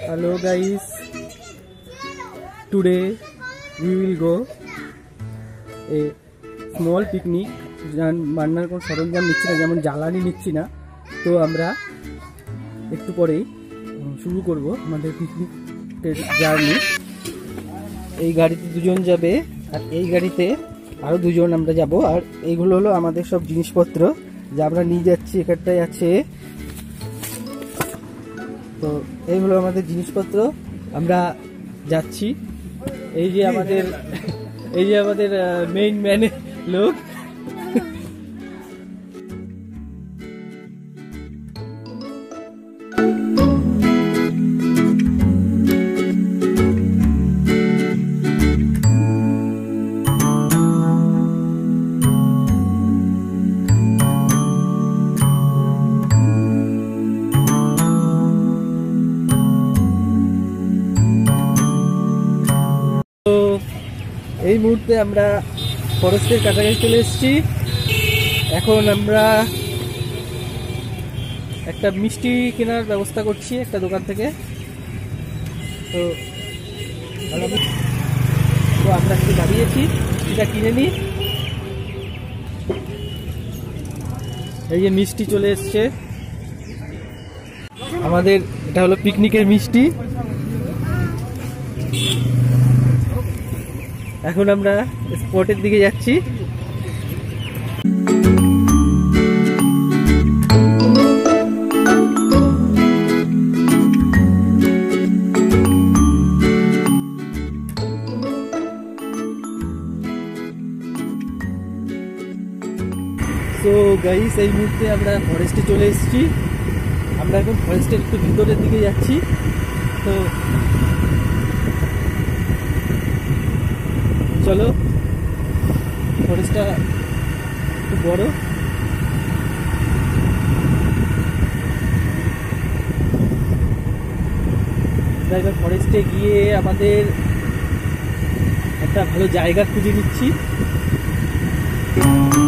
Hello guys, today we will go a small picnic. মান্নার কোন সরঞ্জাম নিচ্ছি না, যেমন জ্বালানি নিচ্ছি না, তো আমরা একটু পরেই শুরু করব আমাদের পিকনিকের জার্নি। এই গাড়িতে দুজন যাবে আর এই গাড়িতে আরো দুজন আমরা যাব। আর এইগুলো হলো আমাদের সব জিনিসপত্র যা আমরা নিয়ে যাচ্ছি। এখানটায় আছে, তো এই হলো আমাদের জিনিসপত্র, আমরা যাচ্ছি। এই যে আমাদের মেইন ম্যানে লোক, এই মুহূর্তে আমরা ফরেস্টের কাছাকাছি চলে এসেছি। এখন আমরা একটা মিষ্টি কেনার ব্যবস্থা করছি একটা দোকান থেকে। তো আমরা একটু দাঁড়িয়েছি, মিষ্টিটা কিনে নিই। এই যে মিষ্টি চলে এসছে আমাদের, এটা হলো পিকনিকের মিষ্টি। এখন আমরা স্পটের দিকে যাচ্ছি। তো গাইস, এই মুহূর্তে আমরা ফরেস্টে চলে এসেছি। আমরা এখন ফরেস্টের একটু ভিতরের দিকে যাচ্ছি। তো চলো, ফরেস্টটা খুব বড়। এবার ফরেস্টে গিয়ে আমাদের একটা ভালো জায়গা খুঁজে নিচ্ছি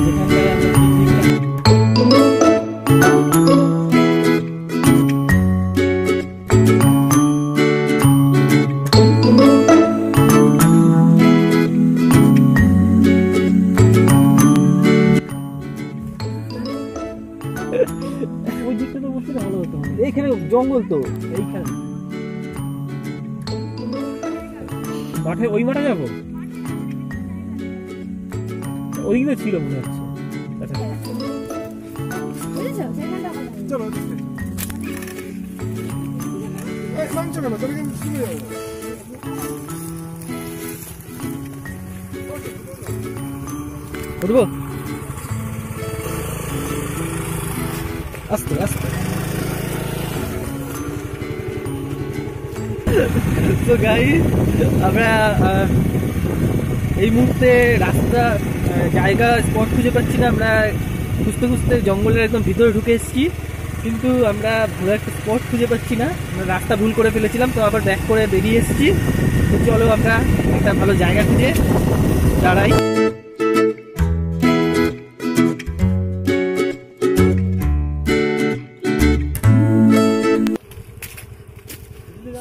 যেখানটায় আমরা ওই দিকটা তো বসলে ভালো হতো। এইখানে জঙ্গল, তো এইখানে মাঠে, ওই মাঠে যাবো, ওইগুলো ছিল মনে হচ্ছে। উঠবো আস্তে আস্তে। তো গাইস, আমরা এই মুহূর্তে রাস্তা, জায়গা, স্পট খুঁজে পাচ্ছি না। আমরা খুঁজতে খুঁজতে জঙ্গলের একদম ভিতরে ঢুকে এসেছি, কিন্তু আমরা ভালো একটা স্পট খুঁজে পাচ্ছি না। আমরা রাস্তা ভুল করে ফেলেছিলাম, তো আবার ব্যাক করে বেরিয়ে এসেছি। তো চলো আমরা একটা ভালো জায়গা খুঁজে দাঁড়াই।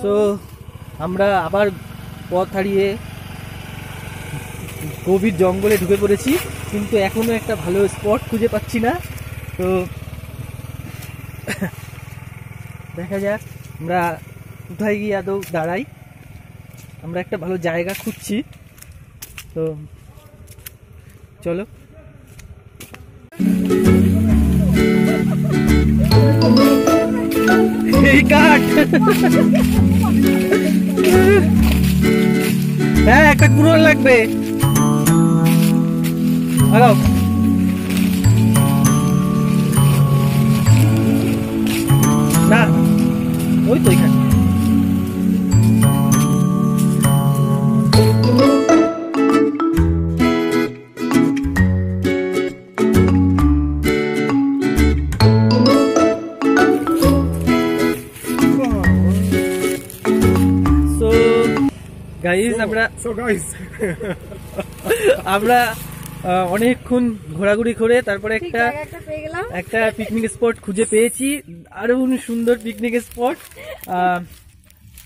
তো আমরা আবার পথ হারিয়ে গভীর জঙ্গলে ঢুকে পড়েছি, কিন্তু এখনো একটা ভালো স্পট খুঁজে পাচ্ছি না। তো দেখা যাক আমরা কোথায় গিয়ে আদৌ দাঁড়াই। আমরা একটা ভালো জায়গা খুঁজছি, তো চলো। এই কাঠ, হ্যাঁ একটা কুড়োল লাগবে। হ্যালো, না ওই তো এখানে। আমরা অনেকক্ষণ ঘোরাঘুরি করে তারপরে একটা পিকনিক স্পট খুঁজে পেয়েছি, আরো সুন্দর পিকনিক স্পট।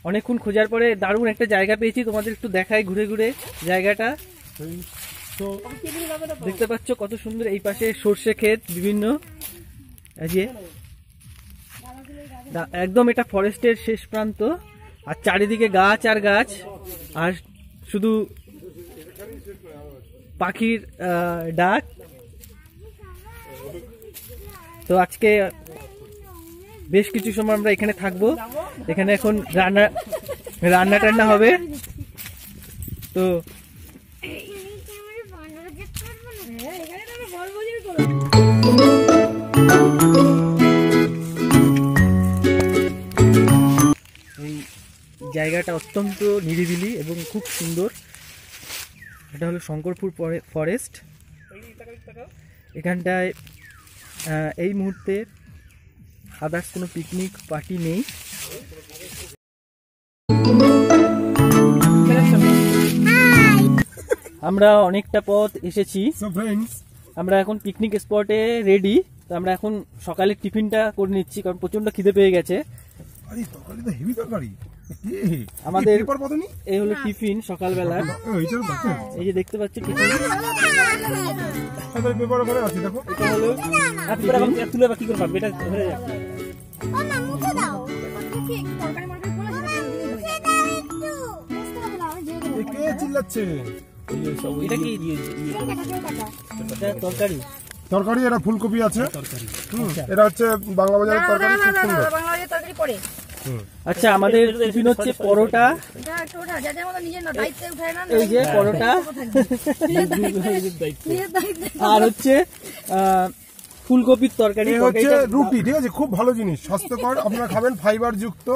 অনেকক্ষণ খোঁজার পরে দারুণ একটা জায়গা পেয়েছি, তোমাদের একটু দেখাই ঘুরে ঘুরে জায়গাটা। তো দেখতে পাচ্ছ কত সুন্দর, এই পাশে সর্ষে ক্ষেত বিভিন্ন, এই যে একদম এটা ফরেস্টের শেষ প্রান্ত, আর চারিদিকে গাছ আর গাছ, আর শুধু পাখির ডাক। তো আজকে বেশ কিছু সময় আমরা এখানে থাকবো, এখানে এখন রান্না টান্না হবে। তো এই জায়গাটা অত্যন্ত নিরিবিলি এবং খুব সুন্দর। এটা হলো শঙ্করপুর ফরেস্ট। এখানটায় এই মুহূর্তে আদার্স কোনো পিকনিক পার্টি নেই। আমরা অনেকটা পথ এসেছি, আমরা এখন পিকনিক স্পটে রেডি। তো আমরা এখন সকালের টিফিনটা করে নিচ্ছি, কারণ প্রচন্ড খিদে পেয়ে গেছে আমাদের। এই হলো টিফিন সকালবেলা, এই যে দেখতে পাচ্ছি টিফিন। তরকারি, এটা ফুলকপি আছে, এটা হচ্ছে বাংলা বাজারের তরকারি। আচ্ছা, আমাদের টিফিন হচ্ছে পরোটা, এই যে পরোটা, আর হচ্ছে ফুলকপির তরকারি, হচ্ছে রুটি। ঠিক আছে, খুব ভালো জিনিস, স্বাস্থ্যকর, আপনারা খাবেন, ফাইবার যুক্ত।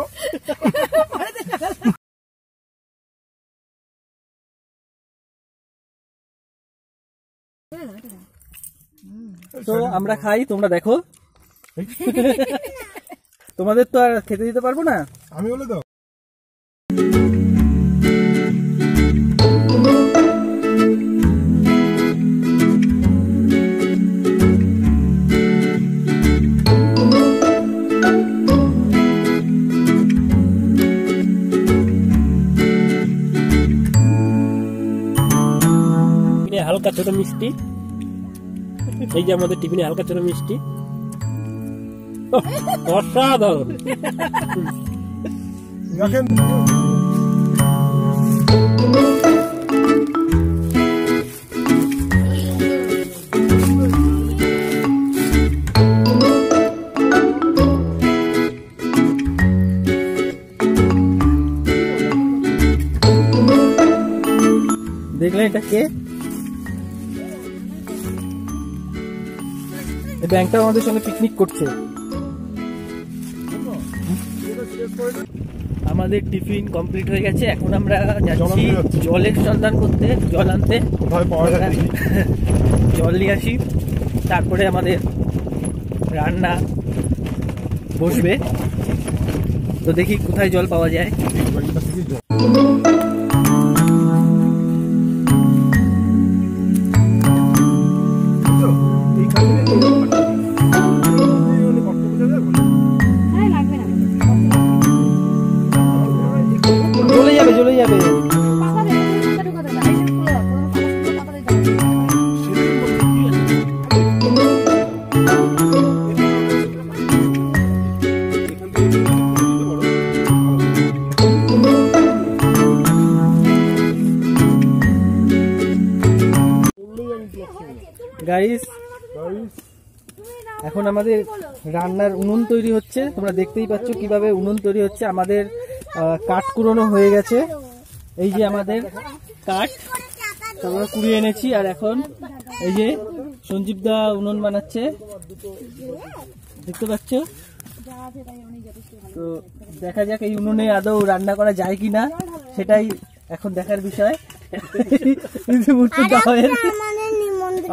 তো আমরা খাই, তোমরা দেখো। তোমাদের তো আর খেতে দিতে পারবো না, আমি বলে দাও। হালকা ছোট মিষ্টি, এই যে আমাদের টিফিনে হালকা ছোট মিষ্টি, অসাধারণ। দেখেন দেখলেন এটা কে? ব্যাংকটা আমাদের সঙ্গে পিকনিক করছে। আমাদের টিফিন কমপ্লিট হয়ে গেছে, এখন আমরা যাচ্ছি জলের সন্ধান করতে, জল আনতে। কোথায় পাওয়া যায় জল নিয়ে আসি, তারপরে আমাদের রান্না বসবে। তো দেখি কোথায় জল পাওয়া যায়। জ্বলে যাবে। গাইস, এখন আমাদের রান্নার উনুন তৈরি হচ্ছে, তোমরা দেখতেই পাচ্ছ কিভাবে উনুন তৈরি হচ্ছে। আমাদের কাঠ কুড়ানো হয়ে গেছে, এই যে আমাদের কাঠ আমরা কুড়িয়ে এনেছি। আর এখন এই যে সঞ্জীব দা উনুন বানাচ্ছে, দেখতে পাচ্ছ। তো দেখা যাক এই উনুনে আদৌ রান্না করা যায় কিনা, সেটাই এখন দেখার বিষয়।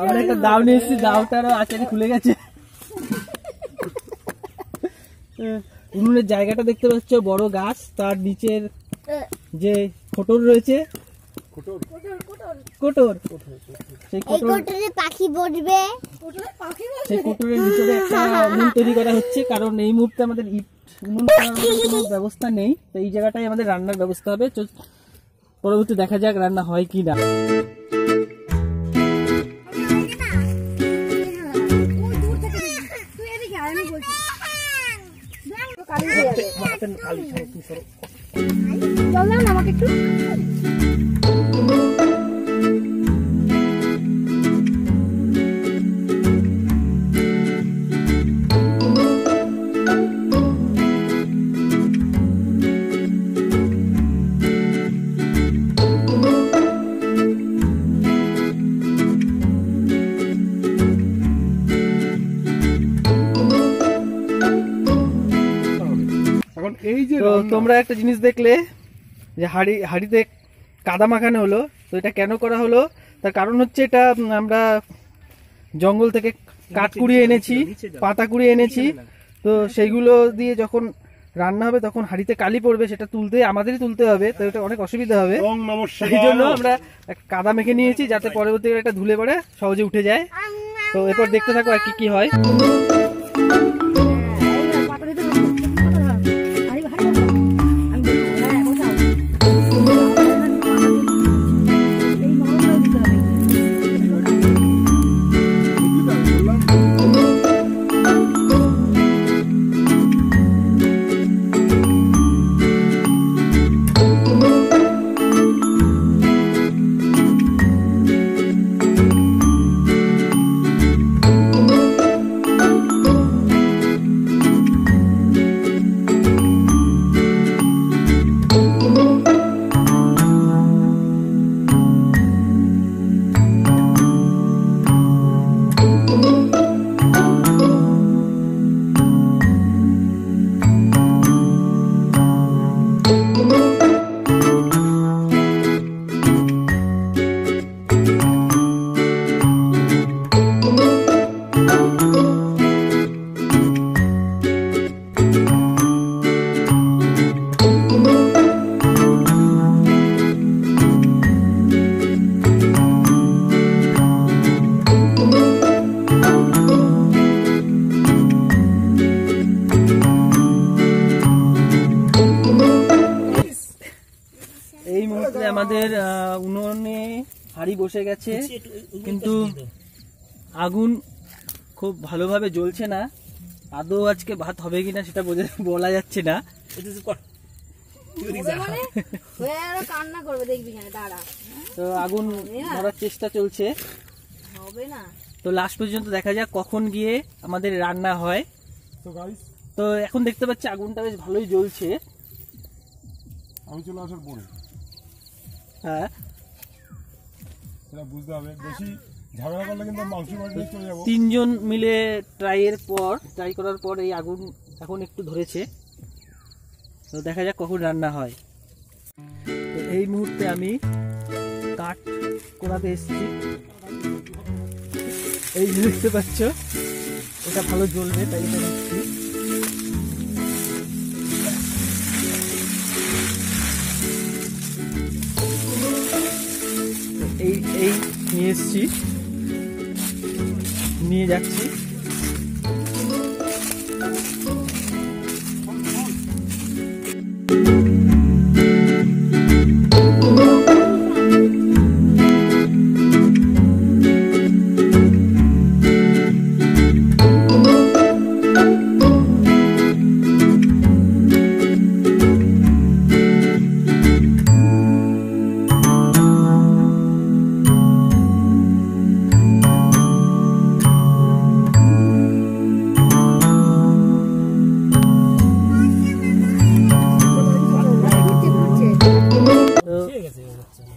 আমরা একটা দাও নিয়ে এসেছি, দাওটারও আচারে খুলে গেছে। উনুনের জায়গাটা দেখতে পাচ্ছ, বড় গাছ, তার নিচের যে কোটর রয়েছে, কোটর, সেই কোটরে পাখি বসবে, সেই কোটরের ভিতরে একটা উনুন তৈরি করা হচ্ছে। কারণ এই মুহূর্তে আমাদের ইট উনুন করার মতো কোনো ব্যবস্থা নেই, তো এই জায়গাটায় আমাদের রান্নার ব্যবস্থা হবে। পরবর্তী দেখা যাক রান্না হয় কি না। আমাকে একটু এখন এই যে তো তোমরা একটা জিনিস দেখলে যে হাঁড়িতে কাদা মাখানো হলো, তো এটা কেন করা হলো তার কারণ হচ্ছে এটা আমরা জঙ্গল থেকে কাঠ কুড়িয়ে এনেছি, পাতা কুড়িয়ে এনেছি, তো সেইগুলো দিয়ে যখন রান্না হবে তখন হাঁড়িতে কালি পড়বে, সেটা আমাদেরই তুলতে হবে, তো এটা অনেক অসুবিধা হবে। সেই জন্য আমরা কাদা মেখে নিয়েছি যাতে পরবর্তীকালে একটা ধুলে পড়ে সহজে উঠে যায়। তো এরপর দেখতে থাকো আর কি হয়। এই মুহূর্তে আমাদের উনুনে হাঁড়ি বসে গেছে, কিন্তু আগুন খুব ভালোভাবে জ্বলছে না। আদৌ আজকে ভাত হবে কিনা সেটা বলা যাচ্ছে না। তো আগুন ধরার চেষ্টা চলছে, তো লাস্ট পর্যন্ত দেখা যাক কখন গিয়ে আমাদের রান্না হয়। তো এখন দেখতে পাচ্ছি আগুনটা বেশ ভালোই জ্বলছে। আমি চলে আসার পরে হ্যাঁ, এটা বুঝতে হবে, বেশি ঝামেলা করলে কিন্তু মাংস বাড়িতে চলে যাবো। 3 জন মিলে ট্রাই করার পর এই আগুন এখন একটু ধরেছে, তো দেখা যাক কখন রান্না হয়। তো এই মুহূর্তে আমি কাঠ কোড়াতে এসেছি, এই যে দেখতে পাচ্ছ এটা ভালো জ্বলবে তাই এটা নিচ্ছি। এই নিয়ে এসছি, নিয়ে যাচ্ছি।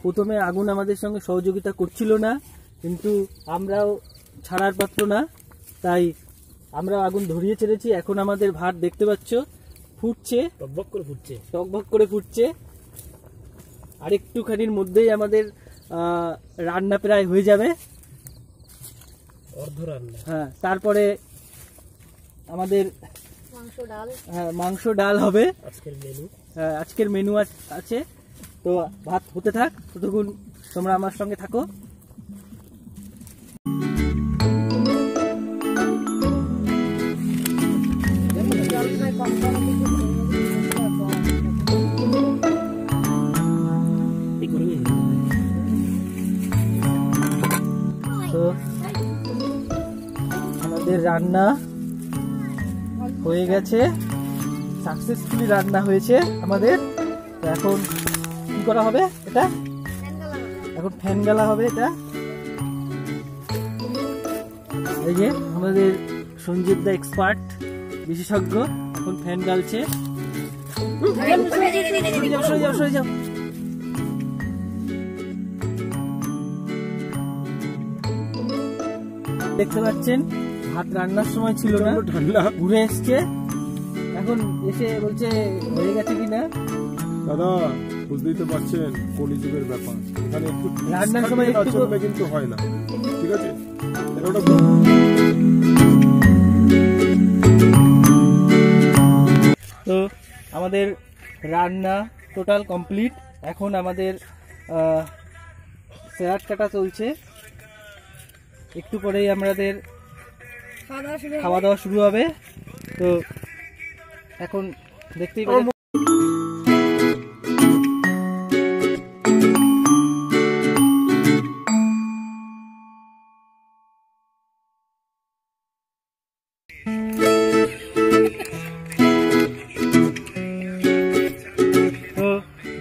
প্রথমে আগুন আমাদের সঙ্গে সহযোগিতা করছিল না, কিন্তু আমরাও ছাড়ার পাত্র না, তাই আমরা আগুন ধরিয়ে ছেড়েছি। এখন আমাদের ভাত দেখতে পাচ্ছ ফুটছে, টকবক করে ফুটছে। আর একটুখানির মধ্যেই আমাদের রান্না প্রায় হয়ে যাবে, অর্ধ রান্না। হ্যাঁ, তারপরে আমাদের মাংস ডাল হবে আজকের মেনু আছে। তো ভাত হতে থাক, ততক্ষণ তোমরা আমার সঙ্গে থাকো। রান্না হয়ে গেছে, সাকসেসফুলি রান্না হয়েছে আমাদের। তো এখন কি করা হবে? এটা এখন ফ্যান গালা হবে। এটা এই যে আমাদের সঞ্জীব দা এক্সপার্ট বিশেষজ্ঞ এখন ফ্যান গালছে। সরে যাও। দেখতে পাচ্ছেন ভাত রান্নার সময় ছিল না, ঠান্ডা ঘুরে এসছে, এখন এসে বলছে হয়ে গেছে কিনা। দাদা বুঝতেই তো পারছেন কলিযুগের ব্যাপার, এখানে একটু রান্নার সময় একটু চলবে কিন্তু হয় না, ঠিক আছে? ওটা তো আমাদের রান্না টোটাল কমপ্লিট। এখন আমাদের স্যালাড কাটা চলছে, একটু পরেই আমাদের খাওয়া দাওয়া শুরু হবে। তো এখন দেখতেই পাচ্ছেন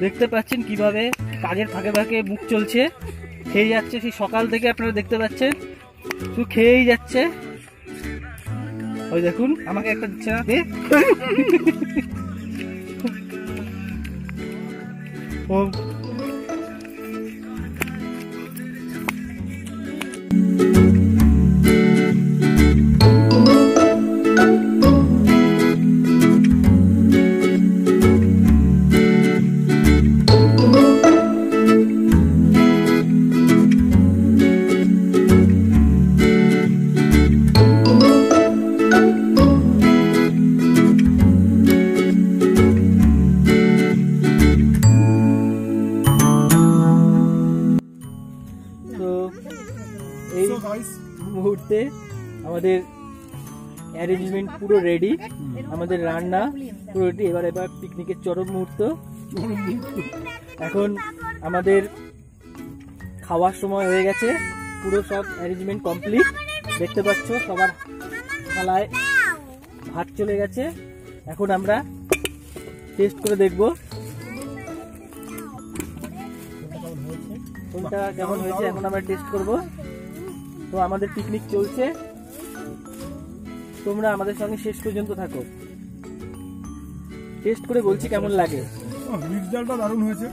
দেখতে পাচ্ছেন কিভাবে কাজের ফাঁকে ফাঁকে মুখ চলছে, খেয়ে যাচ্ছে। সেই সকাল থেকে আপনারা দেখতে পাচ্ছেন শুধু খেয়েই যাচ্ছে। ওই দেখুন আমাকে একটা দিচ্ছে না, দে। ও এই মুহূর্তে আমাদের অ্যারেঞ্জমেন্ট পুরো রেডি, আমাদের রান্না পুরো রেডি। এবার পিকনিকের চরম মুহূর্ত। এখন আমাদের খাওয়ার সময় হয়ে গেছে, পুরো সব অ্যারেঞ্জমেন্ট কমপ্লিট। দেখতে পাচ্ছ সবার থালায় ভাত চলে গেছে। এখন আমরা টেস্ট করে দেখব কোনটা কেমন হয়েছে। এখন আমরা টেস্ট করব। তো আমাদের পিকনিক চলছে, তোমরা আমাদের সঙ্গে শেষ পর্যন্ত থাকো। টেস্ট করে বলছি কেমন লাগে। মিক্স ডালটা দারুণ হয়েছে।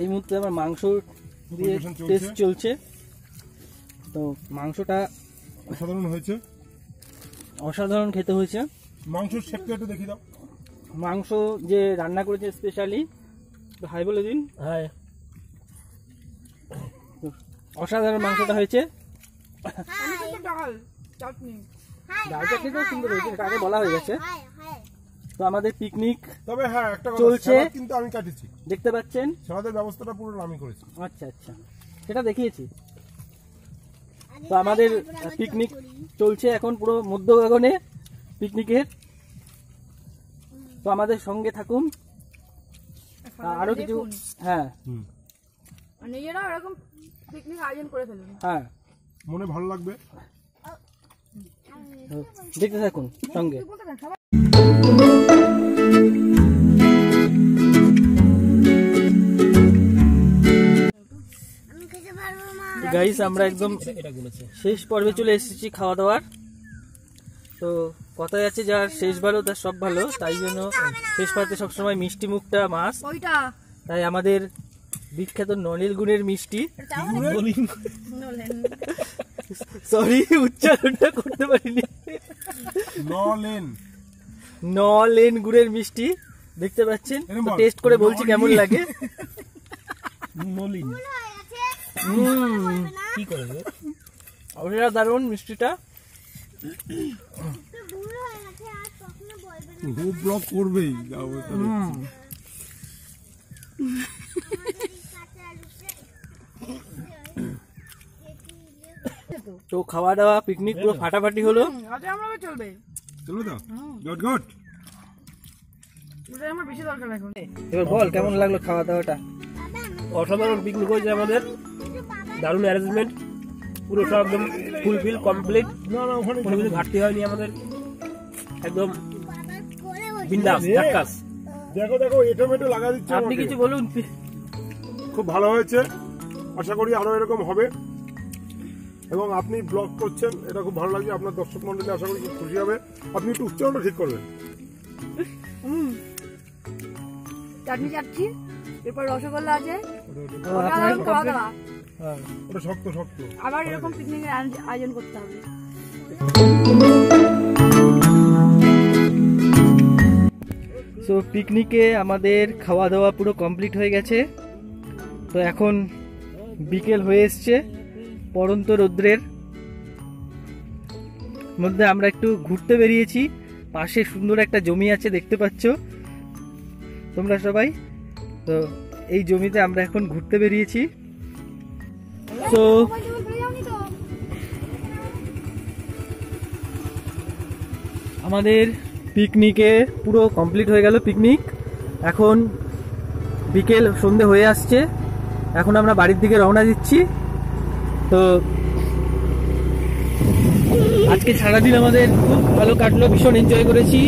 এই মুহূর্তে আমার মাংস দিয়ে টেস্ট চলছে। তো মাংসটা অসাধারণ হয়েছে, অসাধারণ খেতে হয়েছে। মাংসের শেপটা একটু দেখিয়ে দাও। মাংস যে রান্না করেছে স্পেশালি, হাই বলে দিন। হাই। অসাধারণ মাংসটা হয়েছে। ডাল চাটনিটাও সুন্দর হয়েছে, এটা আগে বলা হয়ে গেছে। তো আমাদের পিকনিক তবে হ্যাঁ একটা কথা চলছে, কিন্তু আমি কাটিছি, দেখতে পাচ্ছেন। সালাদের ব্যবস্থাটা পুরো আমি করেছি। আচ্ছা আচ্ছা, সেটা দেখিয়েছি। তো আমাদের পিকনিক চলছে এখন পুরো মধ্য গগনে পিকনিকের। তো আমাদের সঙ্গে থাকুন, আরো কিছু। হ্যাঁ, নিজেরা এরকম পিকনিক আয়োজন করে ফেলুন। হ্যাঁ, মনে ভালো লাগবে। দেখতে থাকুন সঙ্গে। গাইস, আমরা একদম শেষ পর্বে চলে এসেছি খাওয়া দাওয়ার। তো কথায় আছে যার শেষ ভালো তার সব ভালো, তাই জন্য শেষ পাতে সবসময় মিষ্টি মুখটা মাছ। তাই আমাদের বিখ্যাত নলেন গুড়ের মিষ্টি, সরি উচ্চারণটা করতে পারিনি, নলেন গুড়ের মিষ্টি দেখতে পাচ্ছেন। টেস্ট করে বলছি কেমন লাগে। দারুন মিষ্টিটা। ব্লগ করবেই। তো খাওয়া দাওয়া পিকনিক পুরো ফাটাফাটি হলো। চলবে তো গুড গুড। আমার বেশি দরকার এখন। এবার বল কেমন লাগলো খাওয়া দাওয়াটা? অসাধারণ পিকনিক হয়েছে আমাদের, দারুণ অ্যারেঞ্জমেন্ট, পুরো সব একদম ফুলফিল কমপ্লিট, কোনো কিছু ঘাটতি হয়নি আমাদের, একদম বিন্দাস ঝাক্কাস। দেখো দেখো টমেটো লাগা দিচ্ছে। আপনি কিছু বলুন। খুব ভালো হয়েছে, আশা করি আরো এরকম হবে। এবং আপনি ব্লগ করছেন, এটা খুব ভালো লাগছে। আপনার দর্শক মন্ডলী আশা করি খুব খুশি হবে। আপনি একটু উচ্চারণটা ঠিক করবেন। চাটনি চাচ্ছি, এরপর রসগোল্লা আছে, ওটা শক্ত শক্ত। আবার এরকম পিকনিকের আয়োজন করতে হবে। সো পিকনিকে আমাদের খাওয়া দাওয়া পুরো কমপ্লিট হয়ে গেছে। তো এখন বিকেল হয়ে এসছে, পড়ন্ত রৌদ্রের মধ্যে আমরা একটু ঘুরতে বেরিয়েছি। পাশে সুন্দর একটা জমি আছে, দেখতে পাচ্ছ তোমরা সবাই। তো এই জমিতে আমরা এখন ঘুরতে বেরিয়েছি। তো আমাদের পিকনিকে পুরো কমপ্লিট হয়ে গেল পিকনিক। এখন বিকেল সন্ধে হয়ে আসছে, এখন আমরা বাড়ির দিকে রওনা দিচ্ছি। তো আজকে সারাদিন আমাদের খুব ভালো কাটলো, ভীষণ এনজয় করেছি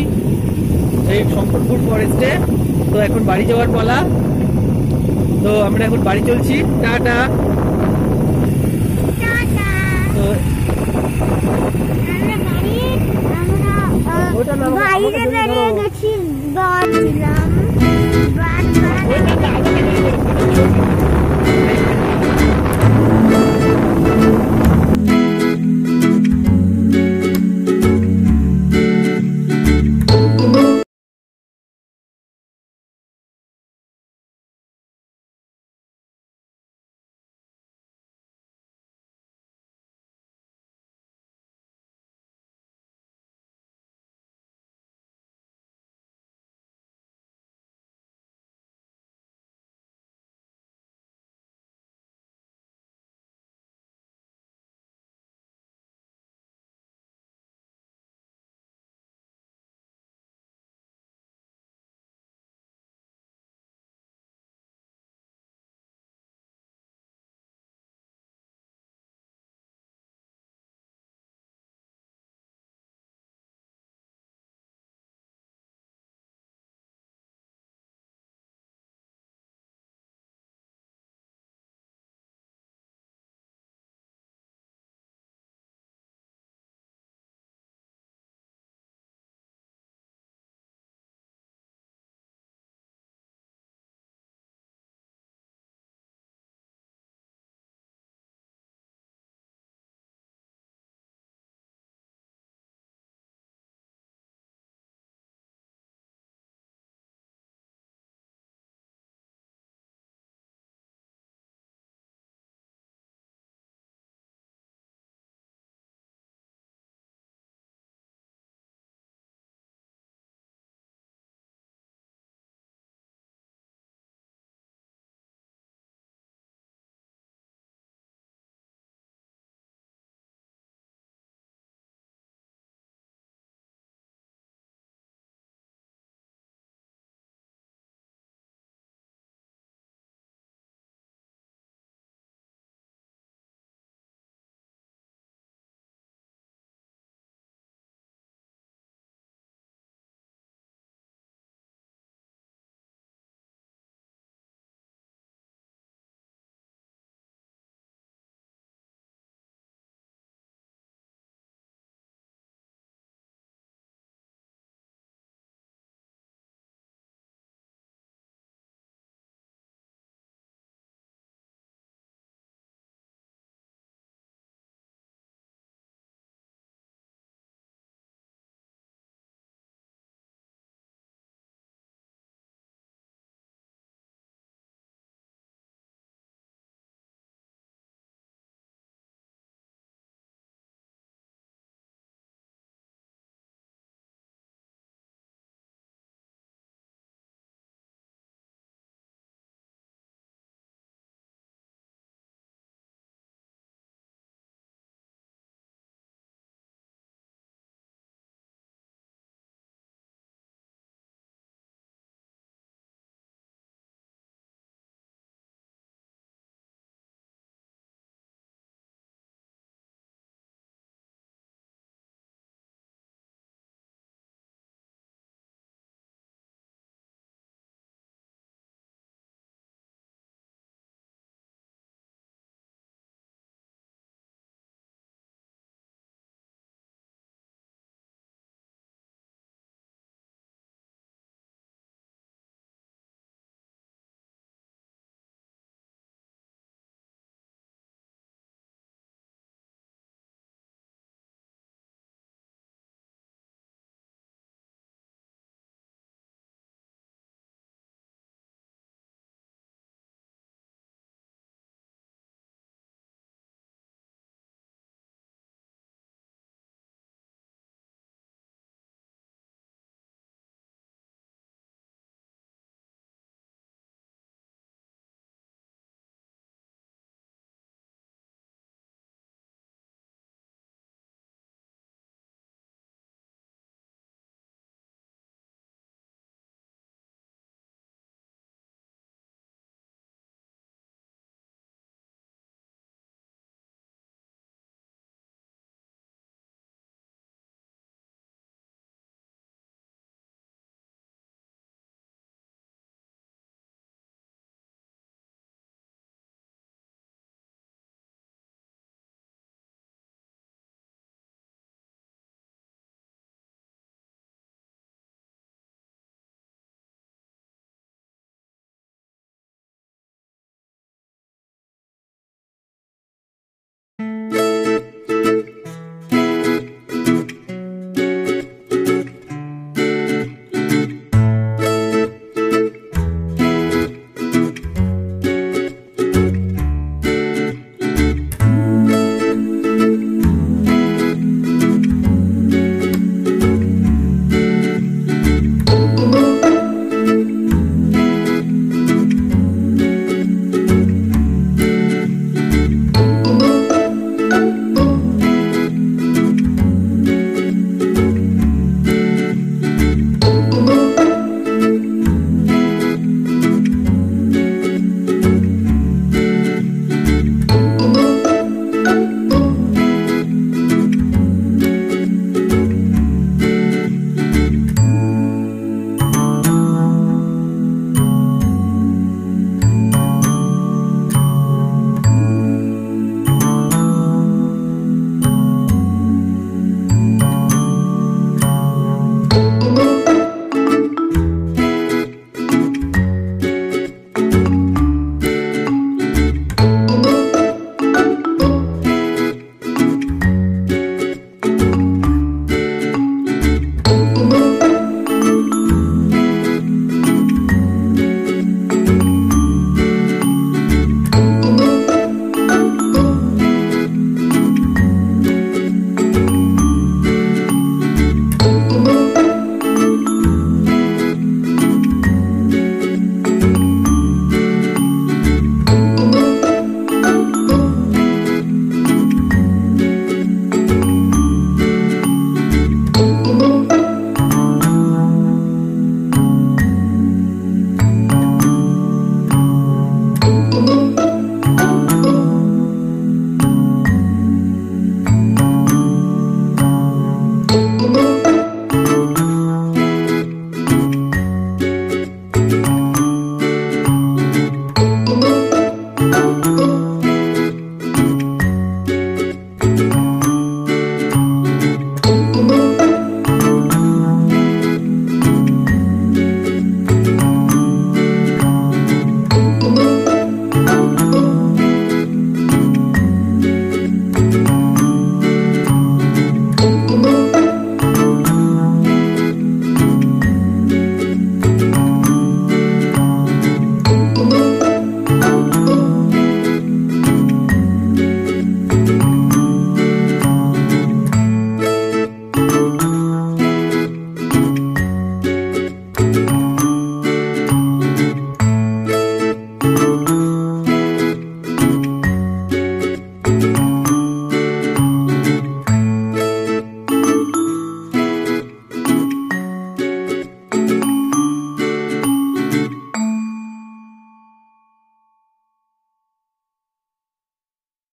এই শঙ্করপুর ফরেস্টে। তো এখন বাড়ি যাওয়ার পালা। তো আমরা এখন বাড়ি চলছি, টাটা। তো